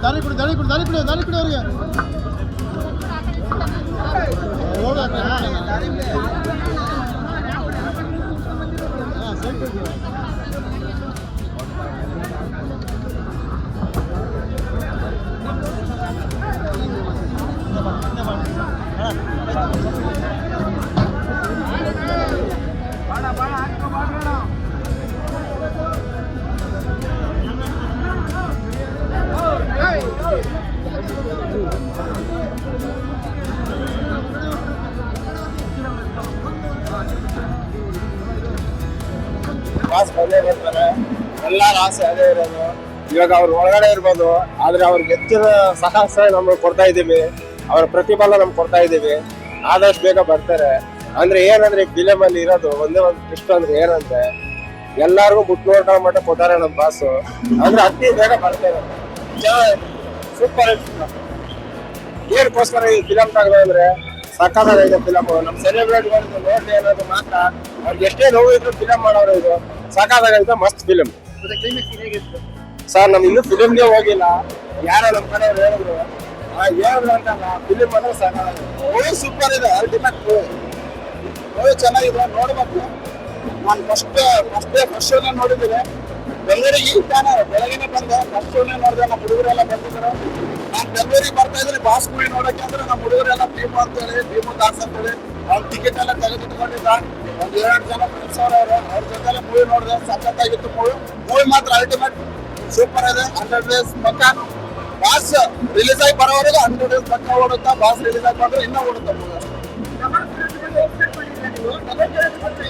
ದಾರಿ ಕೊಡಿ ಅವ್ರಿಗೆ ಎಲ್ಲರ ಆಸೆ ಅದೇ ಇರೋದು. ಇವಾಗ ಅವ್ರು ಒಳಗಡೆ ಇರ್ಬೋದು, ಆದ್ರೆ ಅವ್ರಿಗೆ ಹೆಚ್ಚಿನ ಸಾಹಸ ನಮ್ಗೆ ಕೊಡ್ತಾ ಇದೀವಿ, ಅವ್ರ ಪ್ರತಿಫಲ ನಮ್ಗೆ ಕೊಡ್ತಾ ಇದೀವಿ. ಆದಷ್ಟು ಬೇಗ ಬರ್ತಾರೆ. ಅಂದ್ರೆ ಏನಂದ್ರೆ ಫಿಲಮ್ ಅಲ್ಲಿ ಇರೋದು ಒಂದೇ ಒಂದು ಟ್ವಿಸ್ಟ್ ಅಂದ್ರೆ ಏನಂದ್ರೆ ಎಲ್ಲಾರ್ಗು ಮುಟ್ ನೋಡೋ ಮಟ್ಟ ಕೊಟ್ಟಾರೆ ನಮ್ ಬಾಸು. ಅಂದ್ರೆ ಅತಿ ಬೇಗ ಬರ್ತಾರೆ. ಸೂಪರ್ ಏನಕ್ಕೋಸ್ಕರ ಈ ಫಿಲಮ್ ತಗದ ಅಂದ್ರೆ ಸಕ್ಕತ್ತಾಗಿದೆ ಫಿಲಮ್. ನಮ್ ಸೆಲೆಬ್ರಿಟಿಗಳು ನೋಡ್ಲಿ ಅನ್ನೋದು ಮಾತ್ರ. ಅವ್ರಿಗೆ ಎಷ್ಟೇ ನೋವು ಇದ್ರು ಫಿಲಮ್ ಮಾಡೋರು ಇದು ಸಕ್ಕತ್ತಾಗೈತೆ. ಮಸ್ತ್ ಫಿಲಮ್ ಸರ್. ನಮ್ ಇನ್ನೂ ಫಿಲಮ್ಗೆ ಹೋಗಿಲ್ಲ. ಯಾರೋ ನಮ್ ಕಡೆ ಹೇಳಿದ್ರು ಅಂತಲ್ಲ, ಫಿಲಿಮ್ ಅಂದ್ರೆ ಸಕ್ಕತ್ತಾಗಿದೆ. ಮೂವಿ ಸೂಪರ್ ಇದೆ. ಅಲ್ಟಿಮೇಟ್ ಮೂವಿ ಚೆನ್ನಾಗಿದೆ, ನೋಡ್ಬೇಕು. ನಾನು ಫಸ್ಟ್ ಶೋನ ನೋಡಿದ್ದೀನಿ ಬೆಂಗಳೂರಿಗೆ. ಈಗ ತಾನೇ ಬೆಳಗ್ಗೆ ಬಂದೆ, ಫಸ್ಟ್ ಶೋನೇ ನೋಡಿದೆ. ನಮ್ಮ ಹುಡುಗರೆಲ್ಲ ಬಂದಿದ್ರು. ನಾನು ಬೆಂಗಳೂರಿಗೆ ಬರ್ತಾ ಇದ್ದೀನಿ ಬಾಸ್ ಮೂವಿ ನೋಡಕ್ಕೆ. ಅಂದ್ರೆ ನಮ್ಮ ಹುಡುಗರೆಲ್ಲ ಭೀಮು ಅಂತೇಳಿ, ಭೀಮು ದಾಸ್ ಅಂತೇಳಿ ಅವ್ನ ಟಿಕೆಟ್ ಎಲ್ಲ ತೆಗೆದಿಟ್ಕೊಂಡಿದ್ದ. ಒಂದ್ 2 ಜನ ಫ್ರೆಂಡ್ಸ್ ಅವ್ರ ಜೊತೆ ಮೂವಿ ನೋಡಿದೆ. ಸಖತ್ತಾಗಿತ್ತು ಮೂವಿ ಮಾತ್ರ ಅಲ್ಟಿಮೇಟ್ ಸೂಪರ್ ಇದೆ. 100 ಡೇಸ್ ಪಕ್ಕ. ಬಾಸ್ ರಿಲೀಸ್ ಆಗಿ ಬರೋವರೆಗೂ 100 ಡೇಸ್ ಪಕ್ಕ ಓಡುತ್ತಾ. ಬಾಸ್ ರಿಲೀಸ್ ಆಗಿ ಬಂದ್ರೆ ಇನ್ನೂ ಓಡುತ್ತೆ ಮೂವಿ.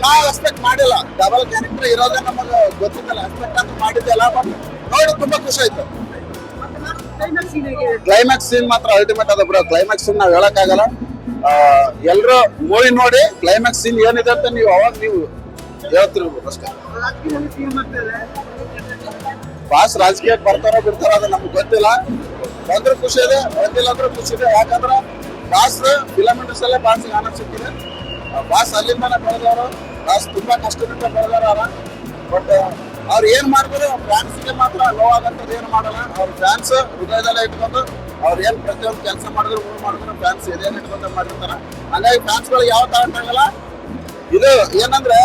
ನಾವು ಎಕ್ಸ್ಪೆಕ್ಟ್ ಮಾಡಿಲ್ಲ. ಡಬಲ್ ಕ್ಯಾರೆಕ್ಟರ್ ಇರೋದೇ ನಮಗೆ ಗೊತ್ತಿದ್ದಲ್ಲ. ಎಕ್ಸ್ಪೆಕ್ಟ್ ಅಂತ ಮಾಡಿದ್ದೆಲ್ಲ. ಬಟ್ ನೋಡಿ ತುಂಬಾ ಖುಷಿ ಆಯ್ತು. ಕ್ಲೈಮ್ಯಾಕ್ಸ್ ಸೀನ್ ಮಾತ್ರ ಅಲ್ಟಿಮೇಟ್ ಅದ ಬ್ರೋ. ಕ್ಲೈಮ್ಯಾಕ್ಸ್ ಸೀನ್ ನಾವ್ ಹೇಳಕ್ಕಾಗಲ್ಲ. ಎಲ್ರು ಮೂವಿ ನೋಡಿ ಕ್ಲೈಮ್ಯಾಕ್ಸ್ ಸೀನ್ ಏನಿದೆ ಅಂತ ನೀವು ಅವಾಗ ನೀವು ಹೇಳ್ತಿರ್ಬೋದು ಅಷ್ಟೇ. ಬಾಸ್ ರಾಜಕೀಯಕ್ಕೆ ಬರ್ತಾರೋ ಬಿಡ್ತಾರೋ ಅದು ನಮ್ಗೆ ಗೊತ್ತಿಲ್ಲ. ಬಂದ್ರು ಖುಷಿ ಇದೆ, ಬಂದಿಲ್ಲ ಅಂದ್ರೂ ಖುಷಿ ಇದೆ. ಯಾಕಂದ್ರೆ ಬಾಸ್ ಫಿಲಮ್ ಇಂಡಸ್ಟ್ರಿಯಲ್ಲೇ ಬಾಸ್ ಆನಂದ್ ಸಿಕ್ಕಿದೆ. ಬಾಸ್ ಅಲ್ಲಿಂದಾನೆ ಬೆಳೆದವರು, ಬಾಸ್ ತುಂಬಾ ಕಷ್ಟದಿಂದ ಬೆಳೆದವರ. ಬಟ್ ಅವ್ರು ಏನ್ ಮಾಡಿದ್ರು ಫ್ಯಾನ್ಸ್ಗೆ ಮಾತ್ರ ನೋವಾಗಂತದ್ದು ಏನು ಮಾಡಲ್ಲ. ಅವ್ರ ಫ್ಯಾನ್ಸ್ ಹೃದಯದಲ್ಲೇ ಇಟ್ಕೊಂಡು ಅವ್ರು ಏನ್ ಪ್ರತಿಯೊಂದು ಕೆಲಸ ಮಾಡಿದ್ರು ಮಾಡಿದ್ರು ಫ್ಯಾನ್ಸ್ ಇದೇನು ಇಟ್ಕೊಂತ ಮಾಡಿರ್ತಾರ. ಹಂಗಾಗಿ ಫ್ಯಾನ್ಸ್ಗಳಿಗೆ ಯಾವ ತಗೊಂಡಾಗಲ್ಲ. ಇದು ಏನಂದ್ರೆ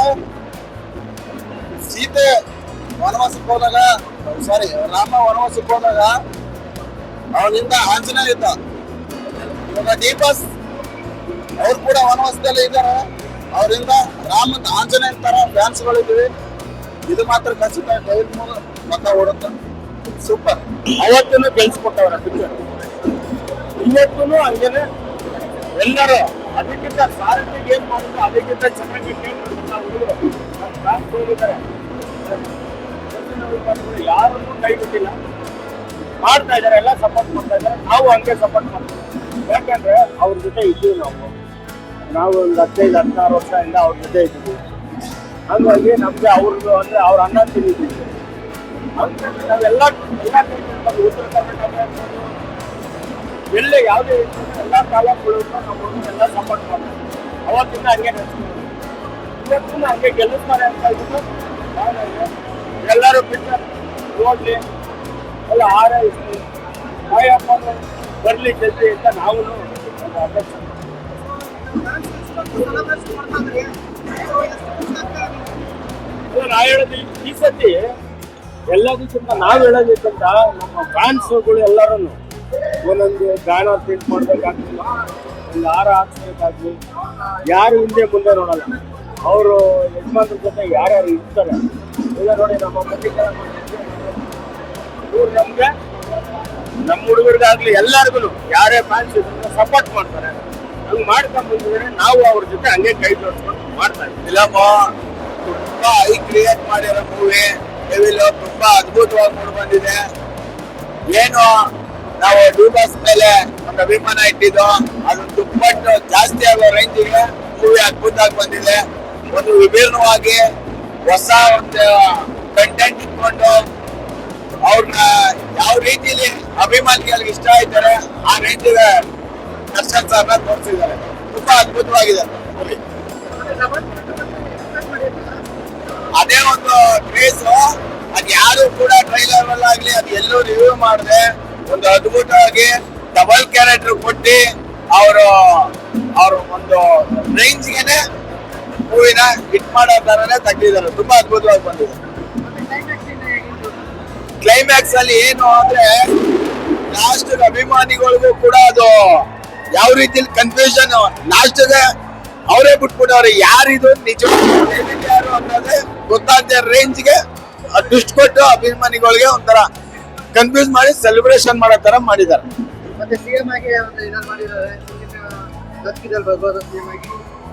ಸೀತೆ ವನವಾಸಕ್ಕೆ ಹೋದಾಗ, ಸಾರಿ ರಾಮ ವನವಾಸಕ್ಕೆ ಹೋದಾಗ ಅವನಿಂದ ಆಂಜನೇಯ ಇದ್ದ. ಇವಾಗ ದೀಪಸ್ ಅವ್ರು ಕೂಡ ವನವಾಸದಲ್ಲಿ ಇದ್ದಾರೆ. ಅವರಿಂದ ರಾಮನ್ ಆಂಜನೇಯನ್ ತರ ಫ್ಯಾನ್ಸ್ಗಳಿದ್ದೀವಿ. ಇದು ಮಾತ್ರ ಖಚಿತ. ಟೈಲ್ ಮಕ್ಕ ಓಡುತ್ತ ಸೂಪರ್. ಅವತ್ತೂ ಗೆಲ್ಸ್ಕೊಟ್ಟವ್ರ ಪಿಕ್ಚರ್, ಇವತ್ತೂ ಹಂಗೇನೆ ಎಲ್ಲರೂ ಅದಕ್ಕಿಂತ ಸಾರಥಿಗೆ ಏನ್ ಮಾಡಿದ್ರು ಅದಕ್ಕಿಂತ ಚೆನ್ನಾಗಿ ಹೋಗಿದ್ದಾರೆ. ಯಾರನ್ನೂ ಕೈ ಬಿಟ್ಟಿಲ್ಲ, ಮಾಡ್ತಾ ಇದಾರೆ, ಎಲ್ಲ ಸಪೋರ್ಟ್ ಮಾಡ್ತಾ ಇದಾರೆ. ನಾವು ಹಂಗೆ ಸಪೋರ್ಟ್ ಮಾಡ್ತೀವಿ. ಯಾಕಂದ್ರೆ ಅವ್ರ ಜೊತೆ ಇದ್ದೀವಿ. ನಾವು ಒಂದು 15-16 ವರ್ಷದಿಂದ ಅವ್ರ ಜೊತೆ ಇದ್ದೀವಿ. ಹಂಗಾಗಿ ನಮ್ಗೆ ಅವ್ರದ್ದು ಅಂದ್ರೆ ಅವ್ರ ಅನ್ನ ತಿಂದಿದ್ದೀವಿ. ನಾವೆಲ್ಲ ಉತ್ತರ ಕರ್ನಾಟಕ ಎಲ್ಲ ಯಾವುದೇ ಎಲ್ಲ ಕಾಲಗಳು ನಾವು ಎಲ್ಲ ಸಪೋರ್ಟ್ ಮಾಡ್ತೀವಿ. ಅವತ್ತಿಂದ ಹಂಗೆ ನಡೆಸ್ತೀವಿ, ಇವತ್ತಿನ ಹಂಗೆ ಗೆಲ್ಲಿಸ್ತಾರೆ ಅಂತ ಹೇಳ್ಬಿಟ್ಟು ಎಲ್ಲರೂ ಪಿಕ್ಚರ್ ನೋಡ್ಲಿ, ಎಲ್ಲ ಹಾರೈಸಿ ತಾಯಪ್ಪ ಬರ್ಲಿ ಜಲ್ದಿ ಅಂತ ನಾವು ಒಂದು ಅಪೇಕ್ಷೆ. ನಾ ಹೇಳೋದು ಈ ಸತಿ ಎಲ್ಲದಕ್ಕಿಂತ ನಾವ್ ಹೇಳೋದಕ್ಕಿಂತ ನಮ್ಮ ಫ್ಯಾನ್ಸ್ಗಳು ಎಲ್ಲರೂ ಒಂದೊಂದು ಬ್ಯಾನರ್ ಪ್ರಿಂಟ್ ಮಾಡ್ಬೇಕಾಗ್ತಿಲ್ಲ, ಒಂದು ಹಾರ ಹಾಕ್ಸ್ಬೇಕಾಗ್ಲಿ. ಯಾರು ಹಿಂದೆ ಮುಂದೆ ನೋಡಲ್ಲ, ಅವರು ಯಜಮಾನ್ರ ಜೊತೆ ಯಾರ್ಯಾರು ಇರ್ತಾರೆ. ಈಗ ನೋಡಿ ನಮ್ಮ ಇವ್ರು ನಮ್ಗೆ ನಮ್ಮ ಹುಡುಗರಿಗಾಗ್ಲಿ ಎಲ್ಲರಿಗೂ ಯಾರೇ ಫ್ಯಾನ್ಸ್ ಸಪೋರ್ಟ್ ಮಾಡ್ತಾರೆ. ಹಂಗೆ ಮಾಡ್ಕೊಂಡ್ ಬಂದಿದ್ರೆ ನಾವು ಅವ್ರ ಜೊತೆ ಹಂಗೆ ಕೈ ಜೋಡಿಸ್ಕೊಂಡು ಮಾಡ್ತಾ ಇದ್ದೀವಿ. ಫಿಲಮ್ ತುಂಬಾ ಐ ಕ್ರಿಯೇಟ್ ಮಾಡಿರೋ ಮೂವಿ. ಡೆವಿಲ್ ತುಂಬಾ ಅದ್ಭುತವಾಗಿ ಮೂಡಿ ಬಂದಿದೆ. ಏನು ನಾವು ಡಿ-ಬಾಸ್ ಮೇಲೆ ಒಂದು ಅಭಿಮಾನ ಇಟ್ಟಿದ್ದು ಅದು ದುಪ್ಪಟ್ಟು ಜಾಸ್ತಿ ಆಗೋ ರೇಂಜಿಗೆ ಮೂವಿ ಅದ್ಭುತವಾಗಿ ಬಂದಿದೆ. ಒಂದು ವಿಭಿನ್ನವಾಗಿ ಹೊಸ ಒಂದು ಕಂಟೆಂಟ್ ಇಟ್ಕೊಂಡು ಅವ್ರನ್ನ ಯಾವ ರೀತಿಯಲ್ಲಿ ಅಭಿಮಾನಿಗಳಿಗೆ ಇಷ್ಟ ಆಯ್ತಾರೆ ಆ ರೇಂಜಿಗೆ ದರ್ಶನ್ ಸರ್ನ ತೋರಿಸಿದ್ದಾರೆ. ತುಂಬಾ ಅದ್ಭುತವಾಗಿದೆ ಮೂವಿ. ಅದೇ ಒಂದು ಕ್ರೇಜ್. ಅದ್ ಯಾರು ಕೂಡ ಟ್ರೈಲರ್ ಅಲ್ಲಾಗ್ಲಿ ಅದು ಎಲ್ಲೂ ರಿವ್ಯೂ ಮಾಡಿದೆ ಒಂದು ಅದ್ಭುತವಾಗಿ ಡಬಲ್ ಕ್ಯಾರೆಕ್ಟರ್ ಕೊಟ್ಟು ಅವರು ಒಂದು ರೇಂಜ್ಗೆನೆ ಮೂವಿನ ಹಿಟ್ ಮಾಡೋ ತರನೇ ತೆಗ್ದಿದ್ದಾರೆ. ತುಂಬಾ ಅದ್ಭುತವಾಗಿ ಬಂದಿದೆ. ಕ್ಲೈಮ್ಯಾಕ್ಸ್ ಅಲ್ಲಿ ಏನು ಅಂದ್ರೆ ಲಾಸ್ಟ್ ಅಭಿಮಾನಿಗಳಿಗೂ ಕೂಡ ಅದು ಯಾವ ರೀತಿಯಲ್ಲಿ ಕನ್ಫ್ಯೂಷನ್, ಲಾಸ್ಟ್ಗೆ ಅವರೇ ಬಿಟ್ಬಿಟ್ಟವ್ರೆ ಯಾರಿದು ನಿಜ ಯಾರು ಅನ್ನೋದೇ ಗೊತ್ತಾಗದ ರೇಂಜ್ಗೆ ಟ್ವಿಸ್ಟ್ ಕೊಟ್ಟು ಅಭಿಮಾನಿಗಳಿಗೆ ಒಂಥರ ಕನ್ಫ್ಯೂಸ್ ಮಾಡಿ ಸೆಲೆಬ್ರೇಷನ್ ಮಾಡೋ ತರ ಮಾಡಿದ್ದಾರೆ. ಮತ್ತೆ ಸಿಎಂ ಆಗಿ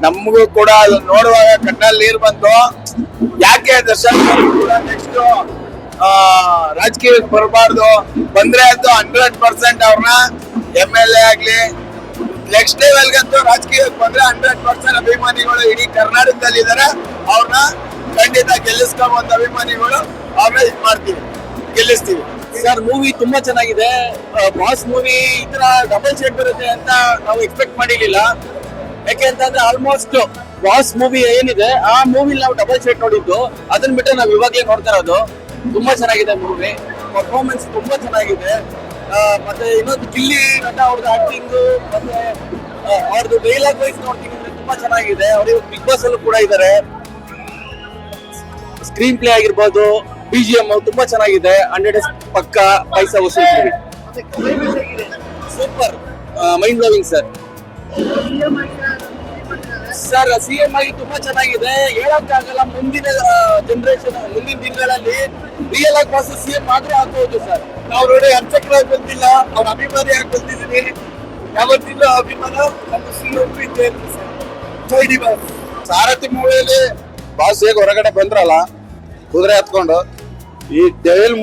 ನಮಗೂ ಕೂಡ ಅದು ನೋಡುವಾಗ ಕಣ್ಣಲ್ಲಿ ನೀರು ಬಂತು. ಯಾಕೆ ದರ್ಶನ್ ಕೂಡ ನೆಕ್ಸ್ಟ್ ರಾಜಕೀಯಕ್ಕೆ ಬರಬಾರ್ದು, ಬಂದ್ರೆ ಅದು 100% ಅವ್ರನ್ನ MLA ಆಗ್ಲಿ ನೆಕ್ಸ್ಟ್ ಲೆವೆಲ್ಗಂತೂ ರಾಜಕೀಯಕ್ಕೆ ಬಂದ್ರೆ 100% ಅಭಿಮಾನಿಗಳು ಇಡೀ ಕರ್ನಾಟಕದಲ್ಲಿ ಇದಾರೆ. ಅವ್ರನ್ನ ಖಂಡಿತ ಗೆಲ್ಲಿಸ್ಕೊಂಬಂದ ಅಭಿಮಾನಿಗಳು ಅವ್ರನ್ನ ಇದು ಮಾಡ್ತೀವಿ, ಗೆಲ್ಲಿಸ್ತೀವಿ. ಸರ್ ಮೂವಿ ತುಂಬಾ ಚೆನ್ನಾಗಿದೆ. ಬಾಸ್ ಮೂವಿ ಈ ತರ ಡಬಲ್ ಶೇಡ್ ಬರುತ್ತೆ ಅಂತ ನಾವು ಎಕ್ಸ್ಪೆಕ್ಟ್ ಮಾಡಿರ್ಲಿಲ್ಲ. ಯಾಕೆ ಅಂತಂದ್ರೆ ಆಲ್ಮೋಸ್ಟ್ ಬಾಸ್ ಮೂವಿ ಏನಿದೆ ಆ ಮೂವಿ ನಾವು ಡಬಲ್ ಶೇಡ್ ನೋಡಿದ್ದು, ಅದನ್ನ ಬಿಟ್ಟು ನಾವು ಇವಾಗಲೇ ನೋಡ್ತಾ ಇರೋದು. ತುಂಬಾ ಚೆನ್ನಾಗಿದೆ ಮೂವಿ, ಪರ್ಫಾರ್ಮೆನ್ಸ್ ತುಂಬಾ ಚೆನ್ನಾಗಿದೆ. ಮತ್ತೆ ಇನ್ನೊಂದು ಗಿಲ್ಲಿ ನಟ ಅವ್ರದ್ದು ಆಕ್ಟಿಂಗ್ ಮತ್ತೆ ಅವ್ರದ್ದು ಡೈಲಾಗ್ ವೈಸ್ ನೋಡ್ತೀನಿ ಅಂದ್ರೆ ತುಂಬಾ ಚೆನ್ನಾಗಿದೆ. ಅವ್ರು ಬಿಗ್ ಬಾಸ್ ಅಲ್ಲೂ ಕೂಡ ಇದ್ದಾರೆ. ಸ್ಕ್ರೀನ್ ಪ್ಲೇ ಆಗಿರ್ಬೋದು, BGM ತುಂಬಾ ಚೆನ್ನಾಗಿದೆ. 100 ಪಕ್ಕ ಪೈಸಾ ವಸೂಲಿ. Super, mind blowing sir. Sir CM ಆಗಿ ತುಂಬಾ ಚೆನ್ನಾಗಿದೆ, ಹೇಳಕ್ಕಾಗಲ್ಲ. ಮುಂದಿನ ಜನರೇಷನ್, ಮುಂದಿನ ದಿನಗಳಲ್ಲಿ ರಿಯಲ್ ಆಗಿ ಬಾಸ್ CM ಮಾತ್ರ ಆಗ್ಬಹುದು ಸರ್. ನಾವು ನೋಡಿ ಅರ್ಚಕರಾಗಿ ಬಂದಿಲ್ಲ, ಅವ್ರ ಅಭಿಮಾನಿ ಆಗಿ ಬಂದಿದ್ದೀನಿ. ಯಾವತ್ತಿಲ್ಲ ಅಭಿಮಾನ ನಮ್ಮ CM ಇದ್ದೇ ಇರುತ್ತೆ ಸರ್. ಜೈ ಡಿ-ಬಾಸ್. ಸಾರಥಿ ಮೂವಿಯಲ್ಲಿ ಬಾಸ್ ಹೇಗೆ ಹೊರಗಡೆ ಬಂದ್ರಲ್ಲ ಕುದುರೆ ಹತ್ಕೊಂಡು, ಈ ಡೆವಿಲ್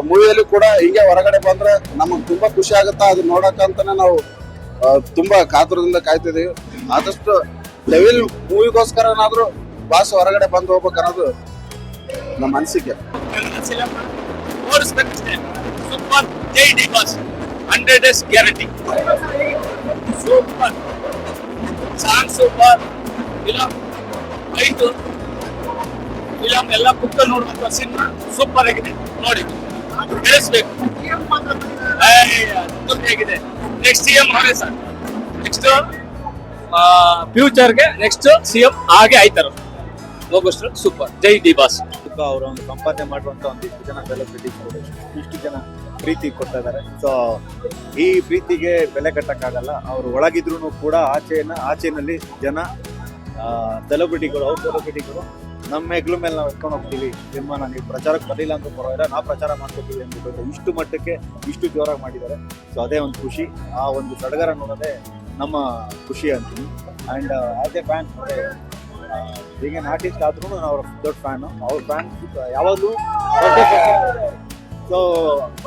ಮೂವಿಯಲ್ಲಿ ಕೂಡ ಹಿಂಗೆ ಹೊರಗಡೆ ಬಂದ್ರೆ ನಮಗ್ ತುಂಬಾ ಖುಷಿ ಆಗುತ್ತಾ. ಅದು ನೋಡಕ್ಕಂತಾನೆ ನಾವು ತುಂಬಾ ಕಾತುರದಿಂದ ಕಾಯ್ತಿದೀವಿ. ಆದಷ್ಟು ಡೆವಿಲ್ ಮೂವಿಗೋಸ್ಕರನಾದ್ರೂ ಬಾಸ್ ಹೊರಗಡೆ ಬಂದು ಹೋಗ್ಬೇಕು ಅನ್ನೋದು ನಮ್ಮ ಅನಿಸಿಕೆ. ಸೂಪರ್, ಜೈ D Boss. 100 days guarantee. Super song, super film, fight, film ಎಲ್ಲ ಕುತ್ಕೊಂಡು ನೋಡುವಂತ ಸಿನಿಮಾ ಸೂಪರ್ ಆಗಿದೆ. ನೋಡಿ ಬೆಳೆಸ್ಬೇಕು. ಆಗಿದೆ. ನೆಕ್ಸ್ಟ್ CM ಅವರೇ ಸರ್. ನೆಕ್ಸ್ಟ್ ಫ್ಯೂಚರ್ಗೆ ನೆಕ್ಸ್ಟ್ CM ಹಾಗೆ ಆಯ್ತಾರ. ಹೋಗೋಷ್ಟು ಸೂಪರ್. ಜೈ ಡಿ ಬಾಸ್. ಅವರು ಒಂದು ಸಂಪಾದನೆ ಮಾಡುವಂತ ಒಂದಿಷ್ಟು ಜನ ಸೆಲೆಬ್ರಿಟೀಸ್ ಇಷ್ಟು ಜನ ಪ್ರೀತಿ ಕೊಡ್ತಾ ಇದ್ದಾರೆ. ಸೊ ಈ ಪ್ರೀತಿಗೆ ಬೆಲೆ ಕಟ್ಟಕ್ಕಾಗಲ್ಲ. ಅವರು ಒಳಗಿದ್ರು ಕೂಡ ಆಚೆನಲ್ಲಿ ಜನ ಸೆಲೆಬ್ರಿಟಿಗಳು, ಅವ್ರ ಸೆಲೆಬ್ರಿಟಿಗಳು ನಮ್ಮ ಹೆಗ್ಲು ಮೇಲೆ ನಾವು ಎತ್ಕೊಂಡು ಹೋಗ್ತೀವಿ, ಸಿನಿಮಾನ ನೀವು ಪ್ರಚಾರಕ್ಕೆ ಬರಲಿಲ್ಲ ಅಂತ ಪರವಾಗಿಲ್ಲ, ನಾವು ಪ್ರಚಾರ ಮಾಡ್ಕೋತೀವಿ ಅಂದ್ಬಿಟ್ಟು ಇಷ್ಟು ಮಟ್ಟಕ್ಕೆ ಇಷ್ಟು ಜೋರಾಗಿ ಮಾಡಿದ್ದಾರೆ. ಸೊ ಅದೇ ಒಂದು ಖುಷಿ. ಆ ಒಂದು ಸಡಗರ ನೋಡೋದೇ ನಮ್ಮ ಖುಷಿ ಅಂತೀನಿ. ಆ್ಯಂಡ್ ಆಸ್ ಎ ಫ್ಯಾನ್, ಈಗ ಆರ್ಟಿಸ್ಟ್ ಆದ್ರೂ ನಾನು ಅವ್ರ ದೊಡ್ಡ ಫ್ಯಾನು. ಅವ್ರ ಫ್ಯಾನ್ ಯಾವಾಗಲೂ ಸೊ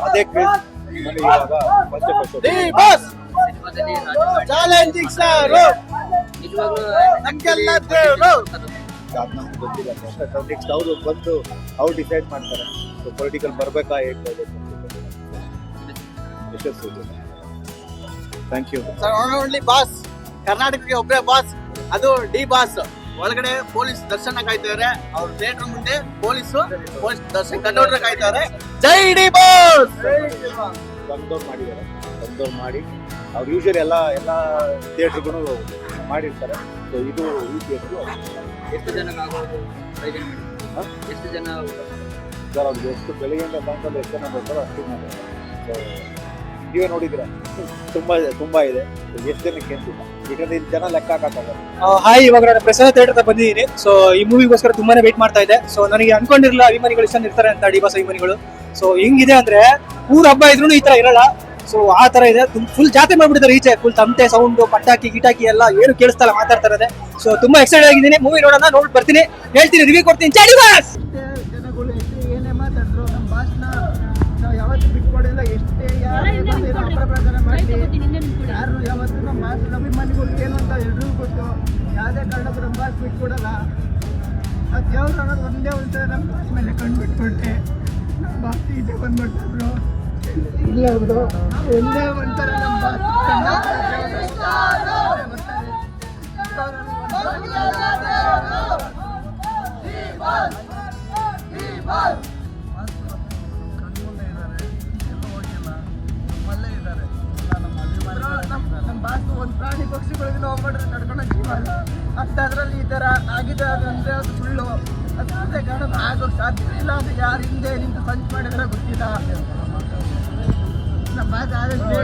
ಅದೇ ಕ್ರೇಜ್ ನನಗೆ ಇವಾಗ ಫಸ್ಟ್ ಅದು ನಮ್ಗೆ ಗೊತ್ತಿಲ್ಲ. ನೆಕ್ಸ್ಟ್ ಅವರು ಬಂದು ಅವ್ರು ಡಿಸೈಡ್ ಮಾಡ್ತಾರೆ. ಸೊ ಪೊಲಿಟಿಕಲ್ ಬರ್ಬೇಕಾ ಹೇಗೆ ಯಶಸ್ಸು. Thank you sir. Only boss, ಕರ್ನಾಟಕಕ್ಕೆ ಒಬ್ಬರೇ ಬಾಸ್, ಅದು ಡಿ ಬಾಸ್. ಒಳಗಡೆ ಪೊಲೀಸ್ ದರ್ಶನ ಕಾಯ್ತಾರೆ, ಅವ್ರ ಥಿಯೇಟರ್ ಮುಂದೆ ಪೊಲೀಸ್ ದರ್ಶನ ಕಂಡೋಡ್ರೆ ಕಾಯ್ತಾರೆ. ಜೈ ಡಿ ಬಾಸ್. ಬಂದವ್ರು ಮಾಡಿದ್ದಾರೆ, ಬಂದವ್ರು ಮಾಡಿ ಅವ್ರು ಯೂಶಲಿ ಎಲ್ಲ ಥಿಯೇಟರ್ಗೂ ಮಾಡಿರ್ತಾರೆ. ಸೊ ಇದು ಈ ಥಿಯೇಟ್ರು ಎಷ್ಟು ಜನ ಎಷ್ಟು ಜನ ಸರ್ ಅವ್ರಿಗೆ ಎಷ್ಟು ಬೆಳಿಗ್ಗೆಯಿಂದ ಸಾಯಂಕಾಲ ಎಷ್ಟು ಜನ ಬರ್ತಾರೋ ಅಷ್ಟು ಮಾಡ್ತಾರೆ. ಸೊ ನೀವೇ ನೋಡಿದ್ರೆ ತುಂಬಾ ಇದೆ. ಎಷ್ಟು ಜನಕ್ಕೆ ಏನಿಲ್ಲ, ಯಾಕಂದ್ರೆ ಇಲ್ಲಿ ಜನ ಲೆಕ್ಕ ಹಾಕಕ್ಕಾಗಲ್ಲ. ಹಾಯ್, ಇವಾಗ ನಾನು ಪ್ರಸಾದ್ ಥಿಯೇಟರ್ ಬಂದಿದ್ದೀನಿ. ಸೊ ಈ ಮೂವಿಗೋಸ್ಕರ ತುಂಬಾನೇ ವೇಟ್ ಮಾಡ್ತಾ ಇದ್ದೆ. ಸೊ ನನಗೆ ಅನ್ಕೊಂಡಿರಲಿಲ್ಲ ಅಭಿಮಾನಿಗಳು ಇಷ್ಟೊಂದು ಇರ್ತಾರೆ ಅಂತ, ಡಿ ಬಾಸ್ ಅಭಿಮಾನಿಗಳು. ಸೊ ಹೆಂಗಿದೆ ಅಂದ್ರೆ ಊರ್ ಹಬ್ಬ ಇದ್ರೂ ಈ ತರ ಇರಲ್ಲ. ಸೊ ಆ ತರ ಇದೆ. ಫುಲ್ ಜಾತ್ರೆ ಮಾಡ್ಬಿಟ್ಟಿದ್ದಾರೆ ಈಚೆ. ಫುಲ್ ತಮಟೆ ಸೌಂಡ್, ಪಟಾಕಿ ಗಿಟಾಕಿ ಎಲ್ಲ ಏನು ಕೇಳಿಸ್ತಲ್ಲ, ಮಾತಾಡ್ತಾ ಇರೋದೆ. ಸೊ ತುಂಬಾ ಎಕ್ಸೈಟೆಡ್ ಆಗಿದ್ದೀನಿ. ಮೂವಿ ನೋಡೋಣ, ನೋಡಿ ಬರ್ತೀನಿ, ಹೇಳ್ತೀನಿ, ರಿವ್ಯೂ ಕೊಡ್ತೀನಿ. ಜೈ ಡಿ ಬಾಸ್. ಜನಗಳು ಎಷ್ಟು ಏನೇ ಮಾತಾಡಿದ್ರು ನಮ್ಮ ಭಾಷಣ ನಾವು ಯಾವತ್ತೂ ಬಿಟ್ಕೊಡಿಲ್ಲ. ಎಷ್ಟೇ ಯಾರು ಅಪಪ್ರಚಾರ ಮಾಡಲಿ, ಯಾರು ಯಾವತ್ತೂ ನಮ್ಮ ಭಾಷಣ ಅಭಿಮಾನಿಗಳು ಏನು ಅಂತ ಎಲ್ರಿಗೂ ಗೊತ್ತು. ಯಾವುದೇ ಕಾರಣಕ್ಕೂ ನಮ್ಮ ಭಾಷೆ ಬಿಟ್ಕೊಡಲ್ಲ. ಆ ದೇವ್ರು ಅನ್ನೋದು ಒಂದೇ ಒಂದ್ಸಲ ನಮ್ಮ ಭಾಷೆ ಮೇಲೆ ಕಣ್ಣು ಬಿಟ್ಕೊಟ್ಟೆ. ನಮ್ಮ ಭಾಷೆ ಇದೆ ಬಂದ್ಬಿಟ್ಟಿದ್ರು ಇಲ್ಲ ಅವರು ಒಂದೇ ಒಂಥರ ನಮ್ಮ ನಮ್ಮ ಭಾಷೆ ಒಂದು ಪ್ರಾಣಿ ಪಕ್ಷಿಗಳಿಗೆ ನಾವು ಮಾಡಿದ್ರೆ ನಡ್ಕೊಂಡು ಜೀವ ಅಂಥದ್ರಲ್ಲಿ ಈ ಥರ ಆಗಿದೆ ಅಂದರೆ ಅದು ಸುಳ್ಳು. ಅದು ಅದೇ ಕಾರಣ ಆಗೋಕ್ಕೆ ಸಾಧ್ಯ ಇಲ್ಲ. ಅದು ಯಾರು ಹಿಂದೆ ನಿಂತು ಸಂಚು ಮಾಡಿದ್ರೆ ಗೊತ್ತಿಲ್ಲ. ನಮ್ಮ ಭಾಷೆ ಅದಕ್ಕೋಸ್ಕರ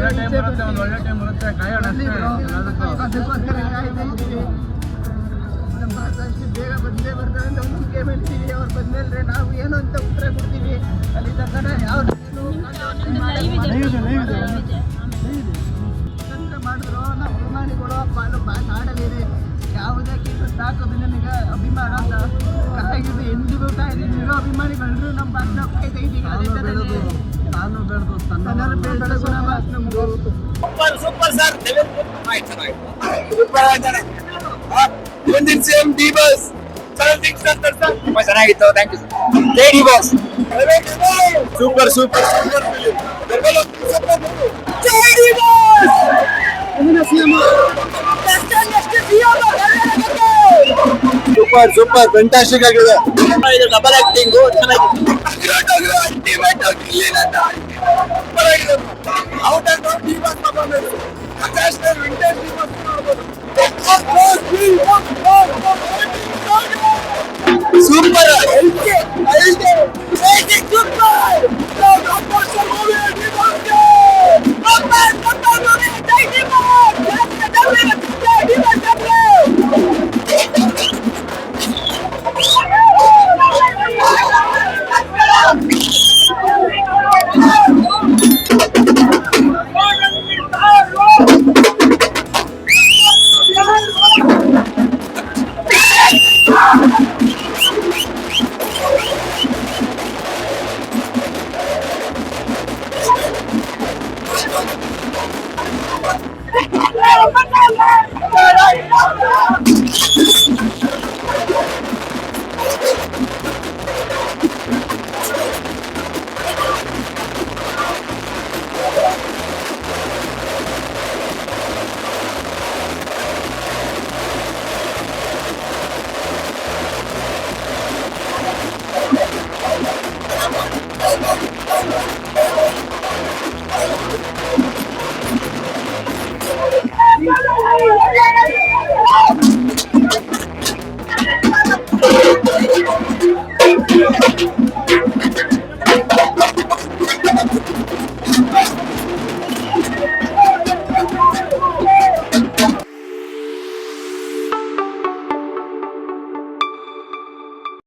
ನಮ್ಮ ಭಾಷೆ ಅಷ್ಟು ಬೇಗ ಬಂದೇ ಬರ್ತಾರೆ ಅಂತ ನಂಬಿಕೆ ಬೆಳಿತೀವಿ. ಅವ್ರು ಬಂದ್ಮೇಲೆ ನಾವು ಏನು ಅಂತ ಉತ್ತರ ಕೊಡ್ತೀವಿ. ಅಲ್ಲಿ ತನಕ ಯಾವ್ದು ಮಾಡಿದ್ರು ನಾವು ಅಭಿಮಾನಿಗಳು ನಾಡಲಿದೆ. ಯಾವುದೇ ಕೇಳಿದ್ರು ಸಾಕು ನನಗೆ ಅಭಿಮಾನ ಅಂತ ಕಾಯ್ದು ಎಂದಿಗೂ ಕಾಯ್ದಿರೋ ಅಭಿಮಾನಿಗಳು ನಮ್ಮ ಭಾಷಣ ಕಾಯ್ತಾ ಇದ್ದೀವಿ. ಅದೇ ಥರನೇ ನಾನು ಬೆಳೆದು ಸೂಪರ್ ಸರ್. ಮುಂದಿನ CM ಡಿ ಬಾಸ್. ತುಂಬಾ ಚೆನ್ನಾಗಿತ್ತು. Thank you sir. ಜೈ D boss. Super super super ಜೈ D boss. Super super fantastic ಆಗಿದೆ. ಇದು ಡಬಲ್ ಆಕ್ಟಿಂಗ್